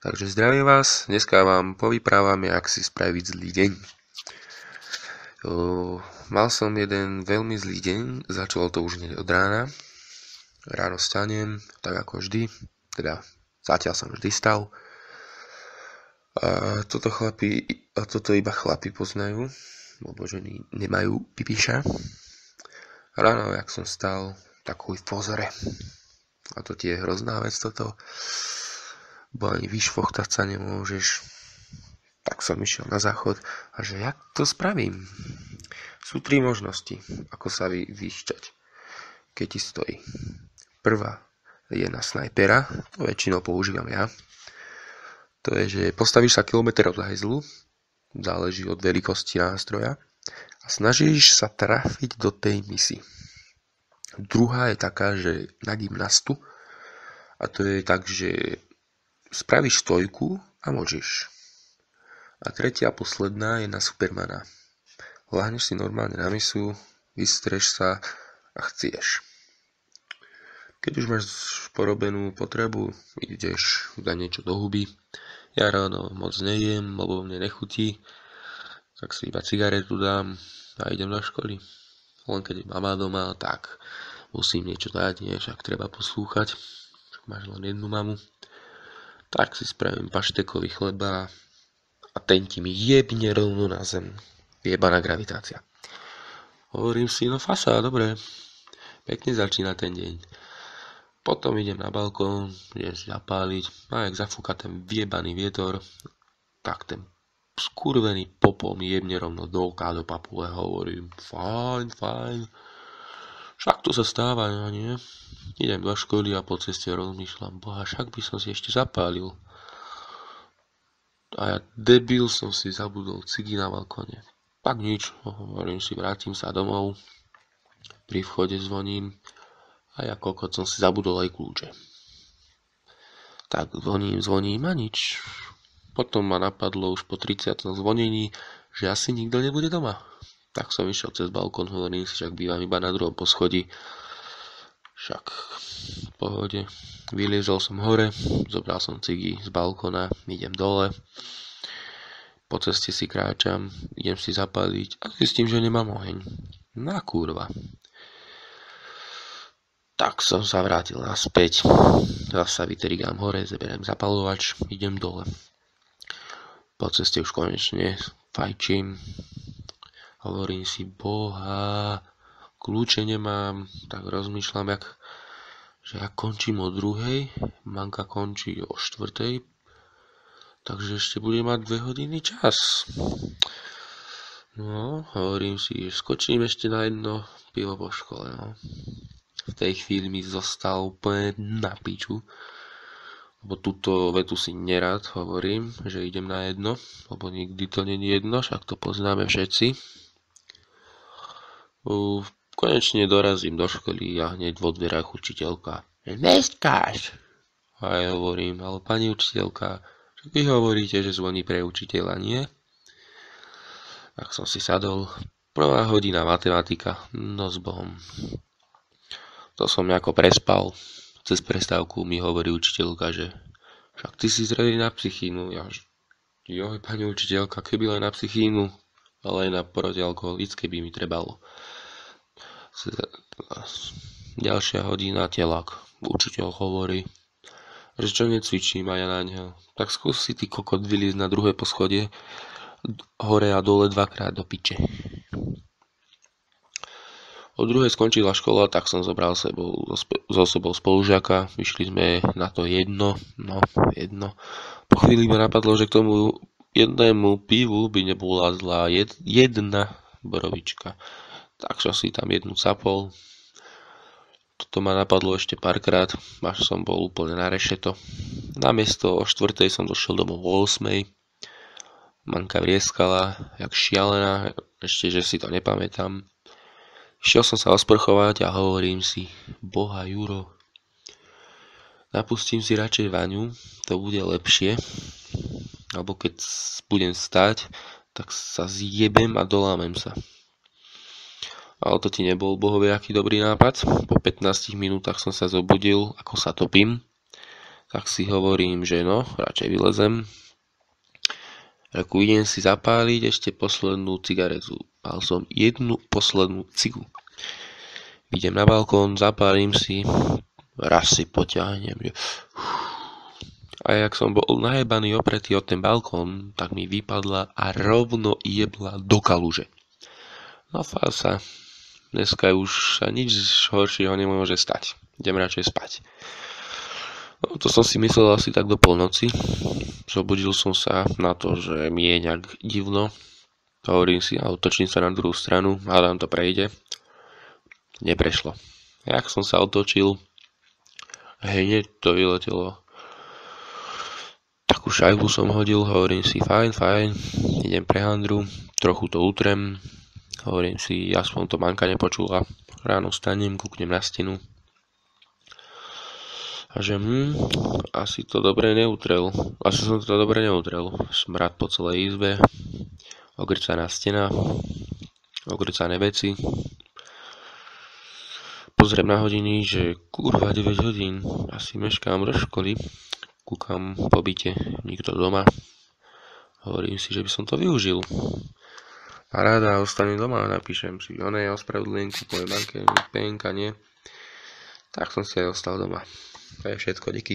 Takže zdravím vás, dneska vám povyprávam, jak si spraviť zlý deň. Mal som jeden veľmi zlý deň, začalo to už hneď od rána. Ráno vstanem, tak ako vždy, teda zatiaľ som vždy stal. A toto iba chlapi poznajú, lebo ženy nemajú pipíša. Ráno, jak som stal, tak v pozore. A to tie je hrozná vec toto. Bo ani vyšvochtať sa nemôžeš. Tak som išiel na záchod a že jak to spravím? Sú 3 možnosti, ako sa vyšťať, keď ti stojí. Prvá je na snajpera, to väčšinou používam ja. To je, že postavíš sa kilometr od hajzlu, záleží od veľkosti nástroja, a snažíš sa trafiť do tej misy. Druhá je taká, že na gymnastu, a to je tak, že spravíš stojku a môžeš. A tretia, posledná, je na supermana. Láhneš si normálne na misu, vystreš sa a chceš. Keď už máš porobenú potrebu, ideš dať niečo do huby. Ja ráno moc nejem, lebo mne nechutí, tak si iba cigaretu dám a idem do školy. Len keď je mama doma, tak musím niečo dať, nie, však treba poslúchať. Máš len jednu mamu. Tak si spravím paštekový chleba a ten ti mi jebne rovno na zem. Jebaná gravitácia. Hovorím si, no fasa, dobre. Pekne začína ten deň. Potom idem na balkón, idem si zapáliť a jak zafúka ten vyjebaný vietor, tak ten skurvený popol mi jebne rovno do oka, do papule. Hovorím, fajn. Však to sa stáva, no nie? Idem do školy a po ceste rozmýšľam, boha, však by som si ešte zapálil. A ja debil som si zabudol cigy na balkóne. Tak nič, hovorím si, vrátim sa domov. Pri vchode zvoním a ja kokot som si zabudol aj kľúče. Tak zvoním a nič. Potom ma napadlo už po 30. zvonení, že asi nikto nebude doma. Tak som išiel cez balkón, hovorím si, však bývam iba na druhom poschodí. Však v pohode. Vyliezol som hore, zobral som cigy z balkóna, idem dole. Po ceste si kráčam, idem si zapáliť a zistím, že nemám oheň. Na kurva. Tak som sa vrátil naspäť. Zase sa vytrigám hore, zeberiem zapalovač, idem dole. Po ceste už konečne fajčím. Hovorím si, boha, kľúče nemám, tak rozmýšľam, že ja končím o 2:00, manka končí o 4:00, takže ešte budem mať 2 hodiny čas. No, hovorím si, že skočím ešte na jedno pivo po škole, no. V tej chvíli mi zostal úplne na piču, lebo túto vetu si nerad hovorím, že idem na jedno, lebo nikdy to nie je jedno, však to poznáme všetci. Konečne dorazím do školy a hneď vo dverách učiteľka. Mestkáš! A ja hovorím, ale pani učiteľka, že vy hovoríte, že zvoní pre učiteľa, nie? Tak som si sadol. 1. hodina matematika, no s Bohom. To som nejako prespal. Cez prestávku mi hovorí učiteľka, že však ty si zrelý na psychínu. Ja, joj, pani učiteľka, keby len na psychínu, ale aj na protialkoholické by mi trebalo. Ďalšia hodina telak. Učiteľ hovorí, že čo necvičím a ja na neho. Tak skús si ty kokot vyliezť na druhé poschodie, hore a dole 2-krát do piče. O 2:00 skončila škola, tak som zobral so sebou spolužiaka. Vyšli sme na to jedno. Po chvíli ma napadlo, že k tomu jednému pivu by nebola zlá jedna borovička. Tak som si tam jednu capol. Toto ma napadlo ešte párkrát, až som bol úplne na rešeto. Namiesto o 4:00 som došiel domov o 8:00. Manka vrieskala, jak šialená, ešte, že si to nepamätám. Šiel som sa osprchovať a hovorím si, boha Juro, napustím si radšej vaňu, to bude lepšie, alebo keď budem stať, tak sa zjebem a dolámem sa. Ale to ti nebol bohovie aký dobrý nápad. Po 15 minútach som sa zobudil, ako sa topím. tak si hovorím, že no, radšej vylezem. Ako idem si zapáliť ešte poslednú cigaretu. Mal som jednu poslednú cigu. Idem na balkón, zapálim si, raz si poťahnem. A jak som bol najebaný opretý od ten balkón, tak mi vypadla a rovno jebla do kaluže. No fása. Dneska už sa nič horšieho nemôže stať. Idem radšej spať. No, to som si myslel asi tak do polnoci. Zobudil som sa na to, že mi je nejak divno. Hovorím si, a otočím sa na druhú stranu, hádam to prejde. Neprešlo. Jak som sa otočil, hneď to vyletelo. Takú šajbu som hodil, hovorím si, fajn, idem pre handru, trochu to utrem. Hovorím si, aspoň to manka nepočula. Ráno stanem, kúknem na stenu. A že asi som to dobre neutrel. Smrad po celej izbe, ogrcaná stena, ogrcané veci. Pozriem na hodiny, že kurva 9 hodín, asi meškám do školy. Kúkam po byte, nikto doma. Hovorím si, že by som to využil. A ráda ostanem doma, napíšem si ospravedlnenku, poviem banke, penka, nie. Tak som si aj ostal doma. To je všetko, díky.